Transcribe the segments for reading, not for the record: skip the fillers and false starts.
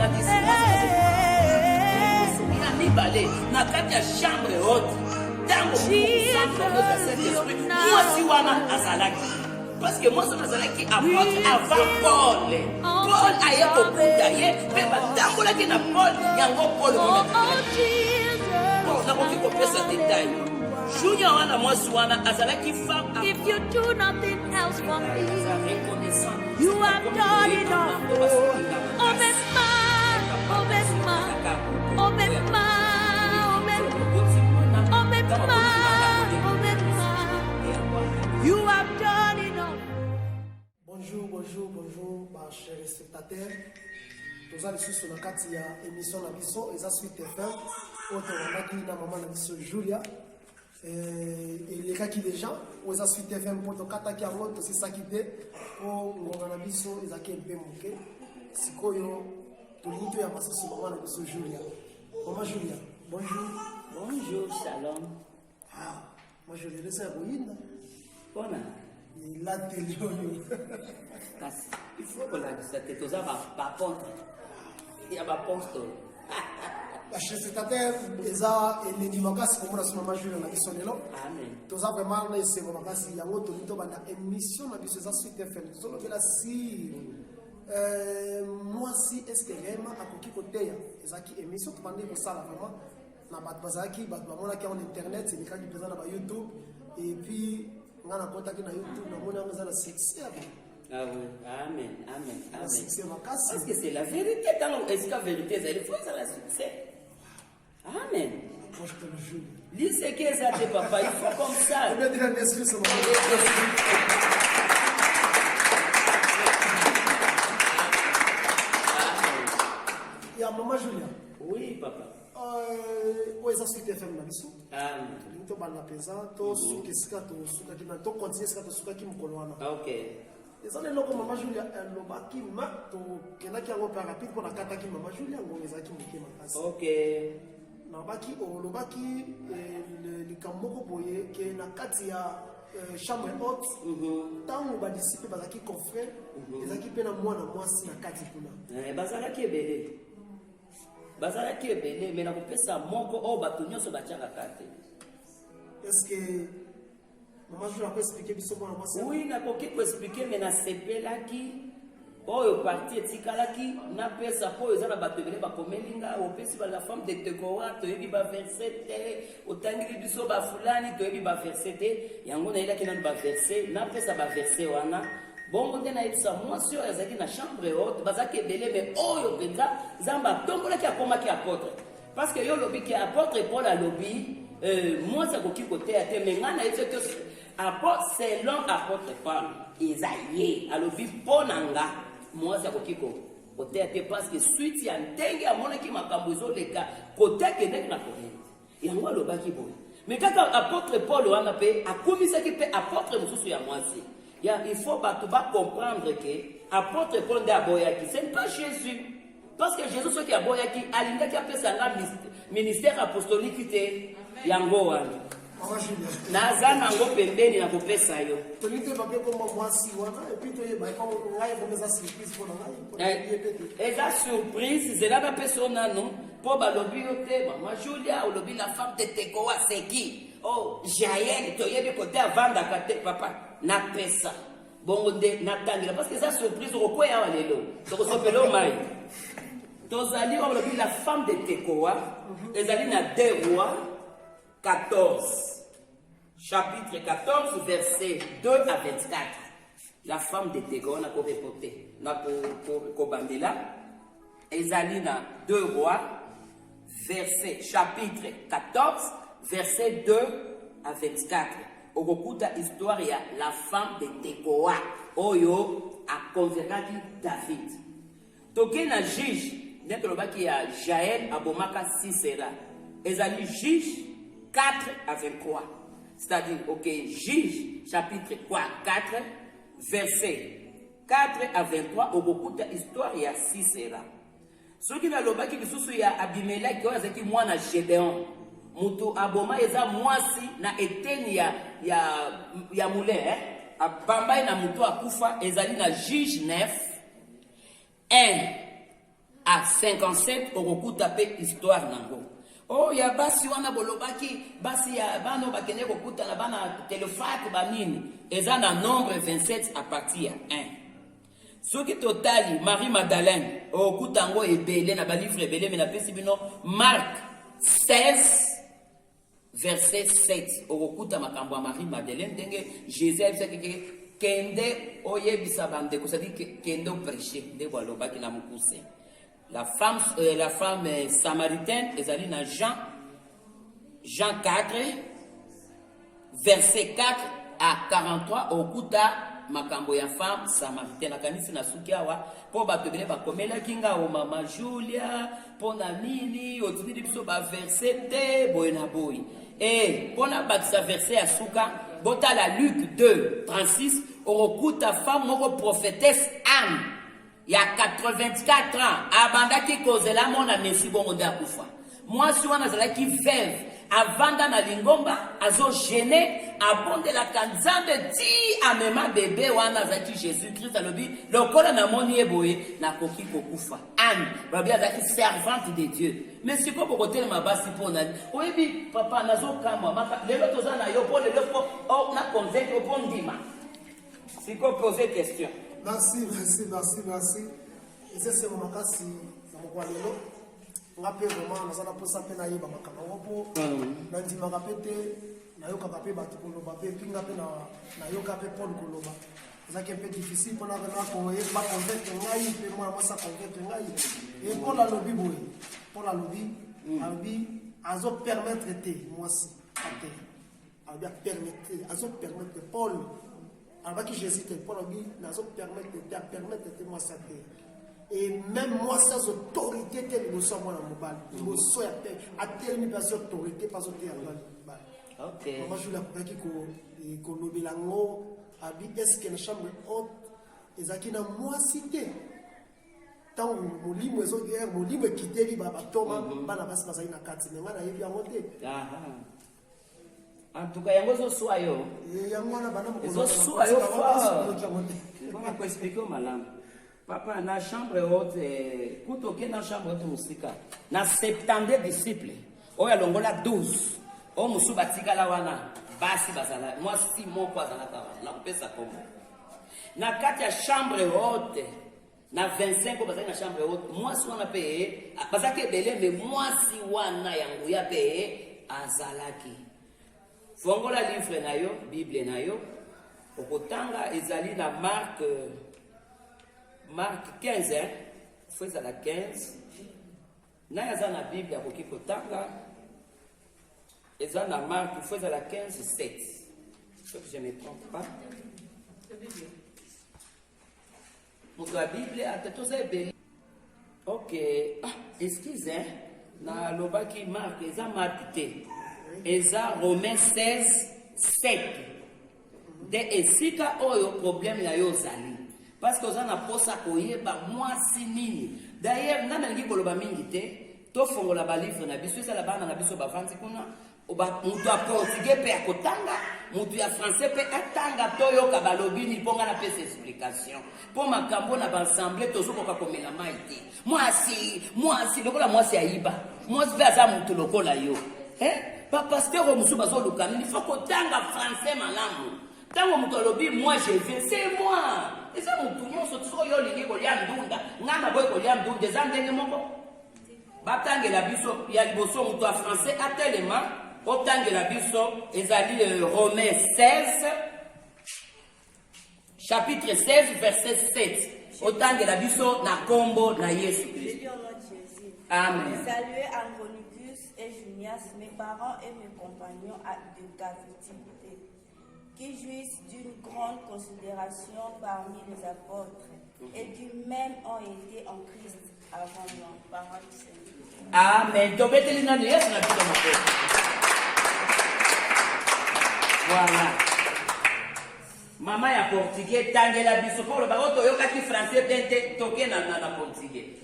na distance na mibale na kati ya chambre haute tango centre de Saint-Esprit mwasi wana azalaki parce que moi azalaki apôtre avant Paul aye kokuta ye mpe batambolaki na Paul yango Paul nakoki kopesa detail Junior wana mwasi wana azalaki femme. If you do nothing else for me, you have done enough. Obesma, Obesma, Obesma, Obesma, Obesma. You have done enough. Bonjour, ma chers spectateurs. Nous allons sur la carte de l'émission La Mission et la suite FM. Autre maman la mission Julia. Et les cas qui les gens, aux suite FM pour te kataki à l'autre, c'est ça qui fait. Pour la mission, ils ont qu'un peu manqué. C'est quoi yo? Tout le monde a passé sur maman la mission Julia. Maman Julia, bonjour. Bonjour, shalom. Ah, moi je l'ai laissé à Ruine. Bon, il a télé. Il faut que la mission soit pas contre. Il y a pas apôstole. C'est-à-dire, ils ont les dimanches pour moi, maman Julia, la mission de l'eau. Amen. Tous avez vraiment laissé mon bagage. Il y a autre émission, la mission de suite FM. Solo de la si. Moi, si, est-ce que vraiment, à côté, ils ont qui émission, tu m'as dit que ça, vraiment, na bazaki, bazamona qui en internet, c'est les cas qui présent dans YouTube. Et puis, on a contacté dans YouTube, on a un sexy. Ah oui, amen, amen, amen. Est-ce que c'est la vérité dans est-ce que la vérité, il faut que ça la succès. Amen. Moi, je te le jure. Lis ce que ça te papa, il faut comme ça. Je vais dire un excuse. Il y a maman Julia. Oui, papa. Oui, ça suite FM na biso. Amen. Nous bana pesa to suki sika to suka ki na to continuer sika to suka ki mkolwana. OK. Ezale loko maman Julia lobaki ma to kenaki yango par rapide pour na kataki maman Julia ngo ezaki moke makasi. OK. Na baki o lobaki le kamoko boye ke na kati ya chambre haute. Tango ba disciple bazaki confrère ezaki pe na mwana mwasi na kati kuna. Bazalaki ebele. Bazalaki ebele mais na kopesa moko o bato nyonso batiaka kate. Est-ce que maman Julia peut expliquer biso mwana mwasi? Oui, na koki ko expliquer mais na sepelaki oyo parti etikalaki na pesa po ezala bato ebele bakomelinga opesi ba la femme de Tekoa toyebi ba verset te otangili biso ba fulani toyebi ba verset te yango na ilaki na ba verset na pesa ba verset wana bongo nde na yebisa mwasi oyo azalaki na chambre haute bazalaki ebele mais oyo mpenza nzambe atombolaki akomaki apôtre parce que yo lobi ki apôtre Paul alobi mwasi akoki koteya te mais ngai na yebi te apôtre selon apôtre Paul eza ye alobi mpo na nga mwasi akoki koteya te parce que suite ya ndenge amonaki makambo ezoleka koteya kendeki na korente yango alobaki boye mais kaka apôtre Paul wana mpe akomisaki mpe apôtre mosusu ya mwasi il faut comprendre que apôtre Paul nde aboyaki ce n'est pas Jésus parce que Jésus soki aboyaki alingaki apesa nga ministère apostolique te yango wana naza nango pembeni na kopesa yo eza surprise zela bapesa nano mpo balobi yo te mama Julia olobi la femme de Tekoa seki oh Jael toyebi kote avandaka te papa napesa bongo nde natangela parce que eza surprise okokwea awa lelo tokosopela omai tozali oyo olobi la femme de Tekoa ezali na 2 Rois 14 chapitre 14 verset 2 à 24 la femme de Tekoa na korepote na kobandela ezali na 2 Rois verset chapitre 14 verset 2 à 24 okokuta histoire ya la femme de Tekoa oyo akonveraki David toke na juge nde tolobaki ya Jael abomaka Sisera ezali juge 4 à 23 c'est-à-dire ok juge chapitre 4 verset 4 à 23 okokuta histoire ya Sisera soki nalobaki lisusu ya Abimeleki oyo azalaki mwana Gédéon mutu aboma eza mwasi na eteni ya mule abambai na mutu akufa ezali na juge 9 1 à 57 okokuta pe histoire nango. Oh ya basi wana bolobaki basi ya bano bakene kokuta na bana telefake banini eza na nombre 27 à partir ya 1. Soki totali Marie Madeleine okuta ngo ebele na ba livre ebele mais na pesi bino Marc 16 verset 7 okuta makambo ya Marie Madeleine ndenge Jésus abisaki kende oyebisa bandeko c'est-à-dire kende prêcher nde balobaki na mukuse. La femme samaritaine ezali na Jean 4 verset 4 à 43 okuta makambo ya femme samaritaine akanisi na suki awa po bato ebele bakomelaki nga o mama Julia pona nini otibili biso ba verset te boye na boye et pona bakisa verset ya suka botala Luc 2 36 okuta femme moko prophétesse Anne il y a 84 ans, abandaki kozela mona mesi bongo nda kufa. Moi si wana zalaki veuve, avanda na lingomba, azo gêné, abonde la kanzambe ti amema bébé wana zaki Jésus-Christ alobi, lokola na moni eboye na koki kokufa. Anne, babi azaki servante de Dieu. Mais si ko bokotel mabasi pona, oyebi papa nazo kamwa maka lelo toza na yo po lelo po o na convaincre po ndima. Si ko poser question. Merci. Et c'est mon makasi na mokwalelo. Ngape vraiment na sana posa pe na yeba makaka ngopo. Na ndima kapete na yoka kape batu koloba pe pinga pe na yoka pe Paul koloba. C'est un peu difficile pour la ko yeba convaincre ngai pe moi sa convaincre ngai. Et pour la lobby boy. Pour la lobby azo permettre te moi si até. A permettre azo permettre Paul avant que Jésus te pour lui, nous permettre de moi ça. Et même moi, sans autorité, nous sommes dans le bal. Nous sommes à telle niveau autorité, pas autorité. Ok. Moi, je voulais apprendre qu'on nous dit l'ango, est-ce que la chambre haute, et ça qui n'a moi cité. Tant que mon livre est au guerre, mon livre est quitté, il va tomber, il va passer dans une carte, mais moi, il va monter. En tout cas, yango zo soa yo. Zo soa yo fort. Comment ko expliquer malamu? Papa na chambre haute, kuto ke na chambre haute musika. Na 70 disciples. Oya longola 12. O musu batika la wana. Basi bazala. Moi si mon kwa zala ka. Na pesa komo. Na kati ya chambre haute. Na 25 ko bazala na chambre haute. Moi si wana pe bazake belé mais moi si wana yango ya pe azalaki. Fongola livre na yo, Bible na yo, okotanga ezali na Marc 15, hein? Faut ça la 15. Na yaza na Bible akoki kotanga ezali na Marc, faut ça la 15 7. Je ne me trompe pas. Pour la Bible atato za beli. OK. Excuse hein. Na lobaki Marc eza Marc te. Eza Romains 16, 7. De esika oyo problème na yo zali. Parce que ozana posa koyeba mwasi nini. D'ailleurs, nana ngi koloba mingi te, to fongola ba livre na biso esa la bana na biso ba vanti kuna, oba mutu a portugais pe akotanga, mutu ya français pe atanga to yoka balobi ni ponga na pesa explication. Po makambo na ba ensemble tozo koka komela maite. Mwasi lokola mwasi ayiba. Mwasi pe aza mutu lokola yo. Pas pasteur au musu bazo lukani, il faut qu'on tanga français malamu. Tango mutolobi moi je viens, c'est moi. Et ça mutu nyonso tsoko yo lingi ko lia ndunda. Ngana boy ko lia ndunda zandenge moko. Batange la biso ya liboso mutu a français atelema, otange la biso ezali Romains 16 chapitre 16 verset 7. Otange la biso na kombo na Yesu Christ. Amen. Saluez Andronicus et Junias, mes parents et mes compagnons de captivité, qui jouissent d'une grande considération parmi les apôtres et qui même ont été en Christ avant moi. Parole du Seigneur. Amen. Voilà. Maman ya portugais tangela biso pour le baroto yokaki français tente toke na portugais.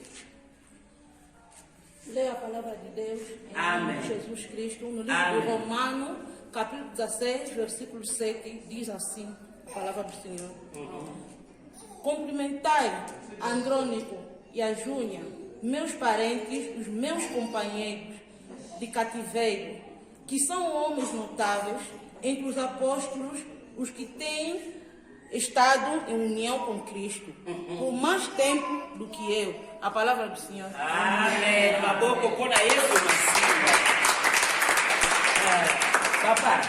Leia a palavra de Deus em Amém. nome de Jesus Cristo, no livro Amém. de Romanos, capítulo 16, versículo 7, diz assim, a palavra do Senhor. Cumprimentai Andrônico e a Júnia, meus parentes, os meus companheiros de cativeiro, que são homens notáveis entre os apóstolos, os que têm estado em união com Cristo por mais tempo do que eu. A palavra do Senhor. Amém. Maboko kona Yesu masinga. Papa,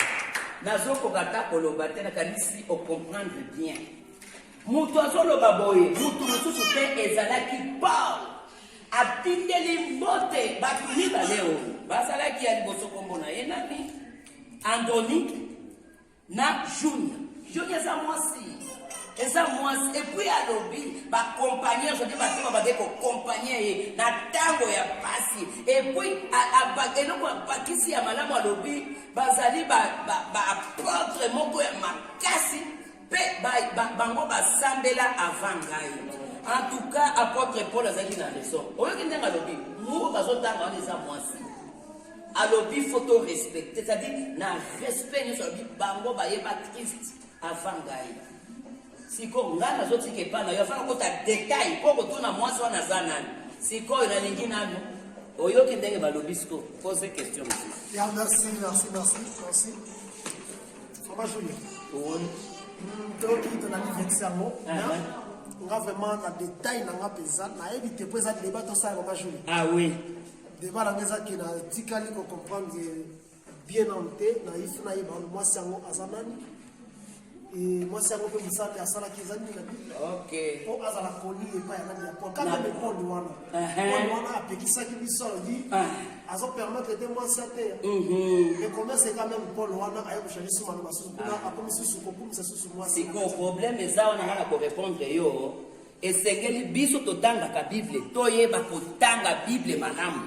nazoko kata koloba tena kanisi o comprendre bien. Mutu azoloba boye, mutu mosusu te ezalaki Paul. Atindeli mbote batu mibale oyo bazalaki ya liboso kombo na ye nani Andoni na Junior eza mwasi epuis alobi bakompagnie aujourd'hui batema bake kokompagne ye na ntango ya pasi epuis eloko abakisi ya malamu alobi bazali baapôtre moko ya makasi mpe bango basambela avant ngai. En tout cas, apôtre Paul azalaki na raison. Oyoki ndenge alobi moko bazotanga wana eza mwasi alobi photo respecte, c'est-à-dire na respect nyonso alobi bango bayeba Christ avant ngai. Siko ngai nazotika epai na yo afana kota détail mpo kotuna mwasi wana aza nani sikoyo nalingi nano oyoki ndenge balobi siko pose question mosusu. Ya, merci. Mama Julia. Toki tonali vexe yango. Nga vraiment na détail na nga pesa na yebi te pesa débat to ça Mama Julia. Ah oui. Débat na ngeza ki na tikali ko comprendre bien en tête na ifuna yeba mwasi yango azanani. Et moi c'est un peu ça qui a ça qui zani na Bible. OK. Pour azala koni et pas yana ya Paul. Quand même Paul wana. Paul wana a pekisa ki biso dit azo permettre de moi ça terre. Mais comment c'est quand même Paul wana ayo changer sous mano basu kuna akomi sous ko comme ça sous moi. C'est quoi problème ezao na ngana ko répondre yo. Esengeli biso totanga ka Bible. Toyeba kotanga Bible malamu.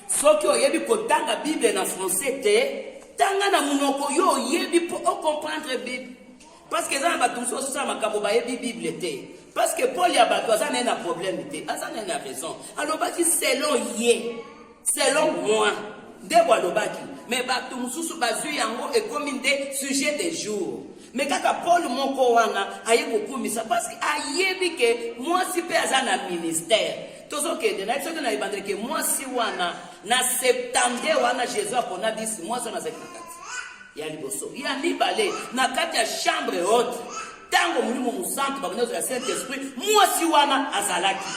Soki oyebi kotanga Bible na français te, tanga na munoko yo yebi pour comprendre Bible. Parce que ça va tout ça ma kabo bayebi Bible te. Parce que Paul ya bato ça n'a un problème te. Ça n'a raison. Alors baki selon ye. Selon moi. De walobaki. Mais bato mususu bazui yango et comme des sujets de jour. Mais kaka Paul moko wana aye kokumisa parce que ayebi que moi si pe azana ministère. Tozo ke de na exode na ibandre que moi si wana na septembre wana Jésus apona 10 mois ça na zakati. Ya liboso ya mibale na kati ya chambre haute tango mulimo musantu bakonezo ya Saint-Esprit mwasi wana azalaki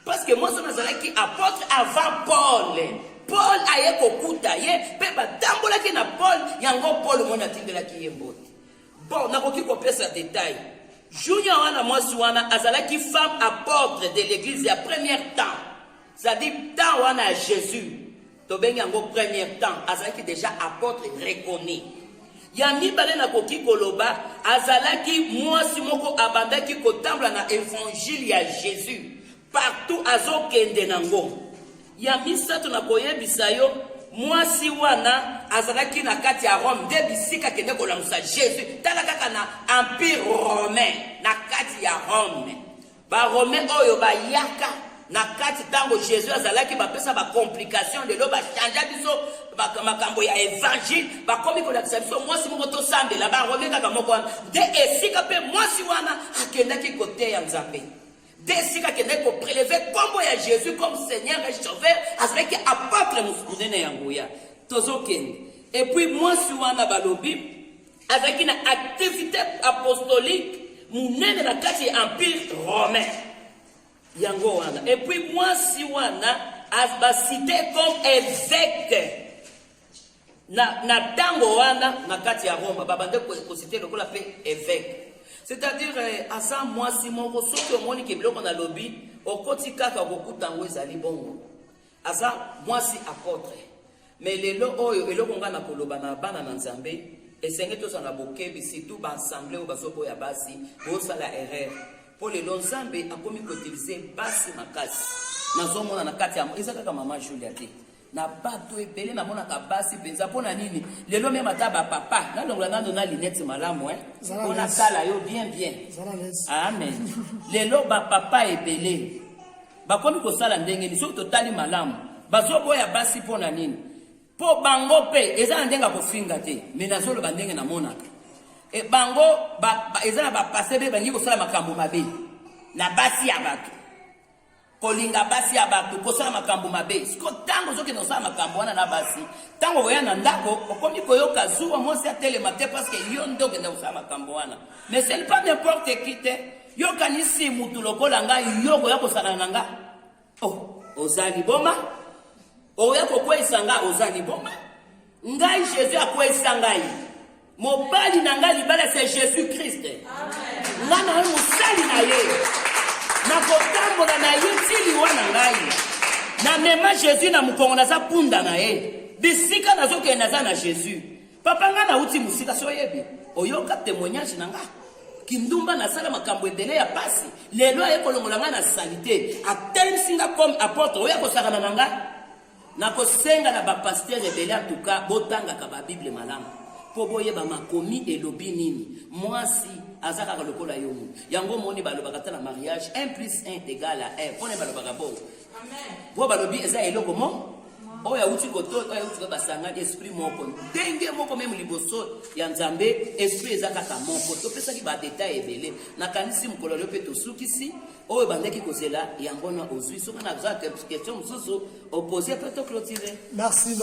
parce que mwasi wana azalaki apôtre avant Paul aye kokuta ye pe batambolaki na Paul yango Paul mona tindelaki ye mbote. Bon nakoki kopesa détail Junior wana mwasi wana azalaki femme apôtre de l'église ya premier temps, c'est-à-dire temps wana ya Jésus tobengi yango premier temps azalaki déjà apôtre reconnu. Ya mibale na koki koloba azalaki mwasi moko abandaki kotambla na évangile ya Jésus partout azokende nango. Ya misato na koyebisa yo mwasi wana azalaki na kati ya Rome de bisika kende kolamusa Jésus tala kaka na empire romain na kati ya Rome ba romain oyo bayaka na kati tango Jésus azalaki bapesa ba complication de lo ba changer biso makambo ya évangile bakomi kolakisa biso mwasi moko tosambela ba romain kaka moko wana de esika pe mwasi wana akendaki kote ya Nzambe de esika akendaki koprelever kombo ya Jésus comme Seigneur et Sauveur azalaki apôtre musunene yango ya tozokende. Et puis mwasi wana balobi azalaki na activité apostolique munene na kati ya empire romain yango wana. Et puis mwasi wana ba cité comme évêque na tango wana na kati ya Roma babande ko cité lokola pe évêque, c'est-à-dire asa mwasi moko soki omoni ke biloko na lobi okoti kaka kokutango ezali bongo asa mwasi apôtre. Mais lelo oyo eloko nga na koloba na bana na Nzambe esenge tosanga bokebi surtout ba assemblée o basoko ya basi bosala erreur pour lelo Nzambe akomi koutiliser basi makasi nazomona na kati ya ezaka kama Mama Julia te na bato ebele na mona ka basi penza pona nini lelo même ata ba papa na longola nando na linette malamu on sala yo bien amen. Lelo ba papa ebele bakomi ko sala ndenge ni soki totali malamu bazoboya basi pona nini po bango pe eza ndenga kofinga te mais nazolo bandenge na monaka e bango eza na ba passer be bangi ko sala makambo mabe na basi ya bato kolinga basi ya bato kosala makambo mabe siko ntango ozokende kosala makambo wana na basi ntango oya na ndako okomi koyoka zuwa mwasi atelema te parceke yo nde okende kosala makambo wana mais ce n'est pas n'importe qui te yokanisi mutu lokola ngai yo koya kosala na nga oh oza liboma oya kokweyisa nga oza liboma ngai jésus akweyisa ngai mobali na ngai libala c'est jésus christ nga na ye mosali na ye nakotambola na ye ti liwa na ngai namema jésus na mokongo naza punda na ye bisika nazokende naza na jésus papa nga nauti mosika so oyebi oyoka témoignage na nga kindumba nasala makambo ebele ya pasi lelo aye kolongola nga na salite atelemisi nga comme apôtre oya kosakana na nga nakosenga na bapaster ebele atuka botangaka babible malamu mpo boyeba makomi elobi nini mwasi aza kaka lokola yo mu yango moni balobaka ta na mariage 1 + 1 égale à 1 mpona balobaka bongo po balobi eza eloko mo oyo auti koto oyo auti basangani esprit moko ndenge moko meme liboso ya nzambe esprit eza kaka moko topesaki badetail ebele nakanisi mokolo leo mpe tosukisi oyo bandeki kozela yango na ozwi soki naza question mosusu opose mpe toclotire. Merci.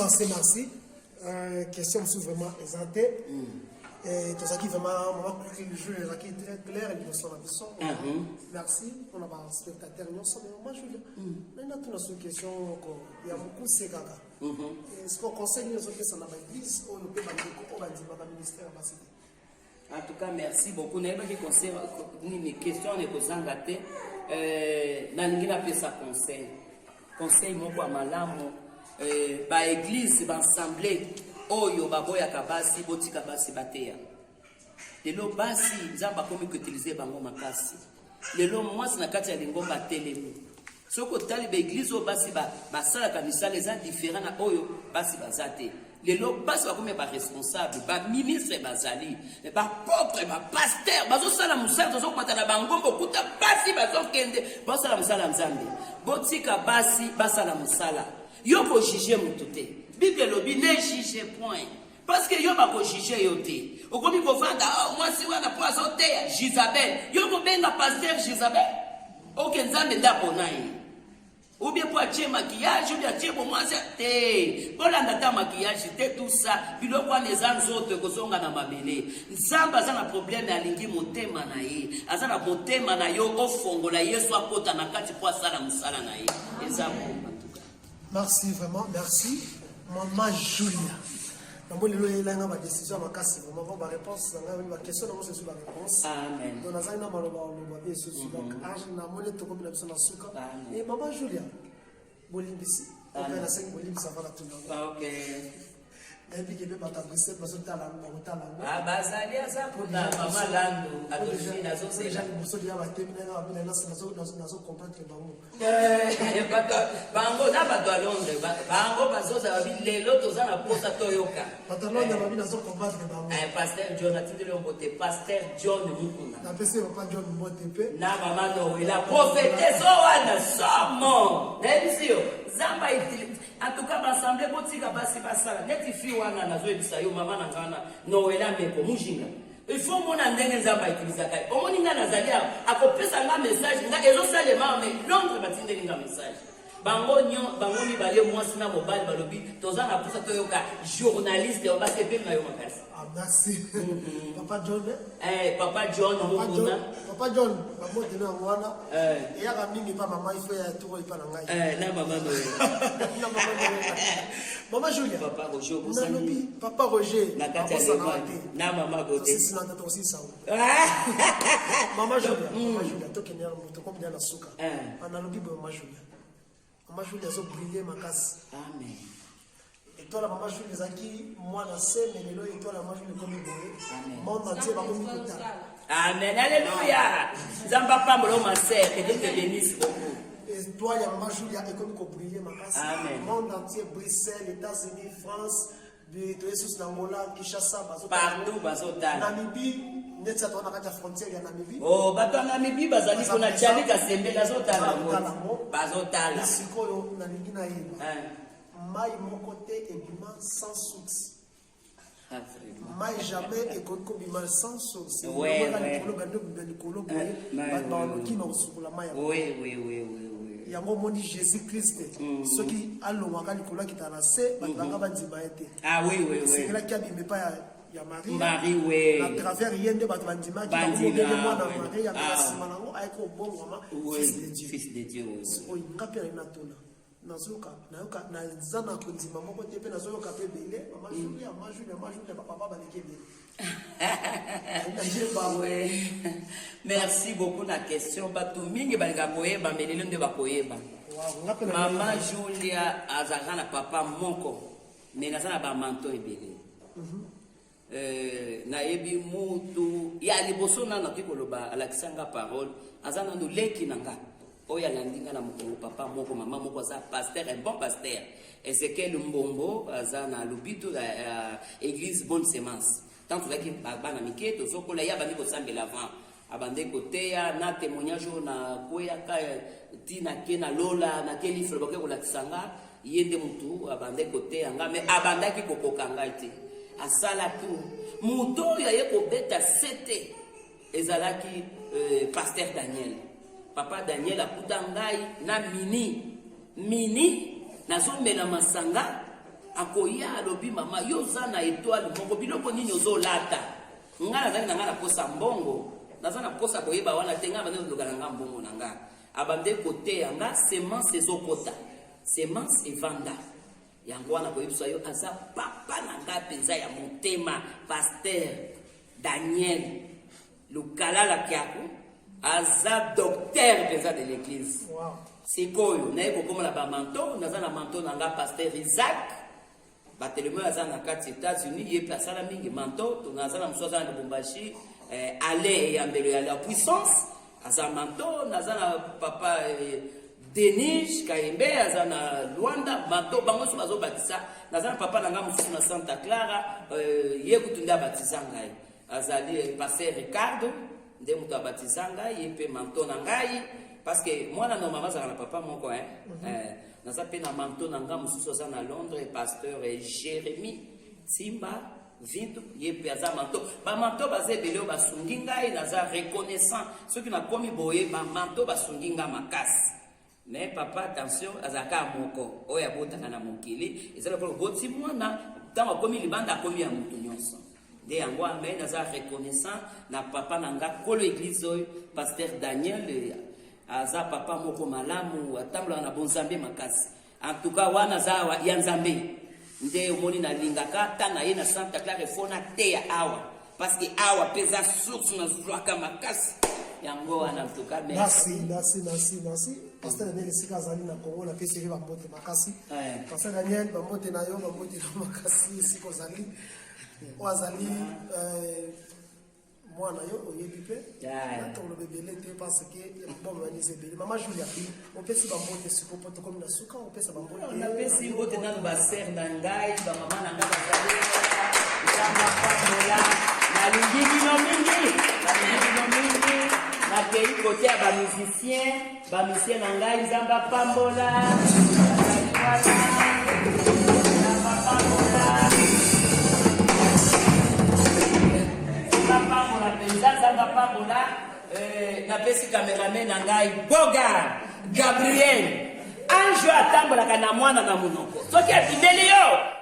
Question mosusu vraiment eza te tozalaki vraiment mama jeu ezalaki très clair liboso na biso. Merci mpona baspectateur nyonso mais mama julia nanga tuna so question moko ya mokuse kaka est-ce conseil nyonso opesa na baeglise oyo mpe bandeko oyo bandima baministère ya basi te? En tout cas merci beaucoup nayebaki conseil nini question ekozanga te nalingi napesa conseil moko ya malamu baeglise baassemblée oyo baboyaka basi botika basi bateya lelo basi nzambe akomi koutilize bango makasi lelo mwasi na kati ya lingomba atelemi soki otali baeglise oyo basi basalaka misala eza différent na oyo basi baza te lelo basi bakomi baresponsable baministre bazali bapotre bapaster bazosala mosala tozokomata na bangomba okuta basi bazokende bazosala mosala ya nzambe botika basi basala mosala yo kojuge motu te bible elobi ne juge point parce que yo bakojuge yo te okomi kovanda mwasi wana po azoteya Jezabel yo kobenga paster Jezabel oke nzambe nde apona ye ubie po atie makiyage ubie atie bomwasi te bolanda ta makiyage te tout ça biloko wana eza nzoto ekozonga na mabele nzambe aza na probleme alingi motema na ye aza na motema na yo ofongola yesu akota na kati po asala mosala na ye eza bomba. Merci vraiment, merci. Maman Julia. Nambo lelo elanga ba décision makasi vraiment ba réponse na question na mosu ba réponse. Amen. Donc nazali na maloba ba yesu donc age na mole to ko bila biso na suka. Et maman Julia. Bolimbisi. On va la 5 bolimbisi avant la tournée. OK. ebi kebe batabrise bazotala bazali aza mpona mama lando adolfine azosela mosoli ya nazokomprendre bango bango na bato ya londres bango bazozala lelo toza na posa toyoka bato ya londres babi nazokomprendre bango paster john atindeli yo mbote paster john mukuna napesi papa john mbote mpe na mama nowela profetese o wana somo nayebisi yo zamba itili en tout cas bassemblée botika basi basala neti fi wana nazoyebisa yo mama na ngana nowela meko mujinga il faut mona ndenge nzamba itilizaka omoni nga nazali akopesa nga message nga ezosalema me londres batindeli nga message bango mibale mwasi na mobali balobi toza na posa toyoka journaliste basepe na yo makasi. Merci. Papa John. Papa John mukuna. Papa John, maman de nous wana. Et ya mingi pa maman il fait tout il pa na ngai. Na maman no. Na maman. Maman Julia. Papa Roger Bosani. Papa Roger. Na kati ya na maman Godé. Sisi na tata aussi ça. Maman Julia. Maman Julia to kenya moto comme dans la suka. Ana lobi maman Julia. Maman Julia zo briller makasi. Amen. Et toi la maman Julie ezaki moi na seme lelo et toi la maman Julie comme boye monde entier va comme kota. Amen. Alléluia. Zamba pambolo ma sœur que Dieu te bénisse beaucoup. Et toi la maman Julie est comme ko briller makasi. Amen. Monde entier Bruxelles, États-Unis, France, de Jesus Angola, Kinshasa, partout bazotala. Namibie, netsa tona kati frontière ya Namibie. Oh, bato Namibie bazali kona tchali ka sembe bazotala. Bazotala. Sikoyo na lingi na yeba. Mai moko te ebima sans source. Mai jamais ekoko bima sans source. Oui. Oui. yango moni Jésus Christ soki alongwaka likolo kita na se batanga bandima ete Ah oui. c'est là qui a bimé pas ya Marie. Marie, oui. À travers yende bandima qui a Bandima, moi na oui. Marie ya simanango ayeko bon vraiment fils de Dieu. Fils de Dieu. O ngapi na tona. Nazoka na zana kundima moko te pe nazoka pe belé mama Julia papa baleke belé. Ouais. Merci beaucoup la question. Batu mingi balika koyeba melelo nde bakoyeba. Mama Julia azaka na papa moko. Mais nazana ba manto ebele. Nayebi mutu ya liboso na kikoloba alakisanga parole azana no leki nanga. Oya landinga na mkongo papa moko mama moko za pasteur un bon pasteur. Ezekiel Mbombo azana lobito la église Bonne Semence. Tant que vous bana miketo sokola ya bandi ko sambela avant abande koteya na témoignage na koya ka tina kena lola na ke livre boke ko latisanga yende mutu abande koteya nga mais abandaki kokokanga ite asala tout muto ya ye ko beta sete ezalaki pasteur Daniel papa Daniel akuta ngai na mini nazomela masanga akoya alobi mama yo zana étoile moko biloko nini ozolata ngala zali na ngala posa mbongo nazana posa koyeba wana tenga bana loka nga mbongo nanga abande kote yanga semence ezokota semence evanda yango wana koyebisa yo aza papa nanga penza ya motema pasteur Daniel Lukalala Kiako aza docteur penza de l'église. Wow. Sikoyo na eko koma la ba manto nazana manto nanga pasteur Isaac Batelemo azana kati États-Unis ye pasala mingi manto tunazana msoza na Lubumbashi aller ya mbele ya la puissance azamanto nazana papa Denis Kaimbe azana Luanda manto bango so bazo batisa nazana papa nanga mususu na Santa Clara ye kutunda batizanga azali pasteur Ricardo nde muto batizanga ye pe manto na ngai parce que moi na normalement ça na papa moko naza pe na manto nanga mususu aza na Londres pasteur Jérémy Simba Vinto ye pe aza manto ba manto baze beleo basungi ngai naza reconnaissant ceux qui na komi boye ba manto basungi nga makasi mais papa attention azaka moko oya botaka na mokili ezala ko boti mwana tanga komi libanda komi ya mutu nyonso de yango amen naza reconnaissant na papa nanga kolo église oyo pasteur Daniel aza papa moko malamu atambola na bonzambe makasi en tout cas wana za ya nzambe nde omoni na lingaka tana ye na Santa Clara fona te ya awa parce que awa pesa source na zwaka makasi yango wana en tout cas merci pasteur Daniel sika zali na Congo na pesi ba mbote makasi pasteur Daniel ba mbote na yo ba mbote na makasi siko zali wazali mwana yo oyebi pe natolo bebele te parce que bon manize bele mama Julia opesi ba mbote siko poto comme na suka opesa ba mbote on apesi mbote na ba ser na ngai ba mama na ngai bazali kama pamola na lingiki no mingi na kei côté ba musicien na ngai zamba pambola na pesi cameraman na ngai Boga Gabriel anjo atambolaka na mwana na monoko soki atindeli yo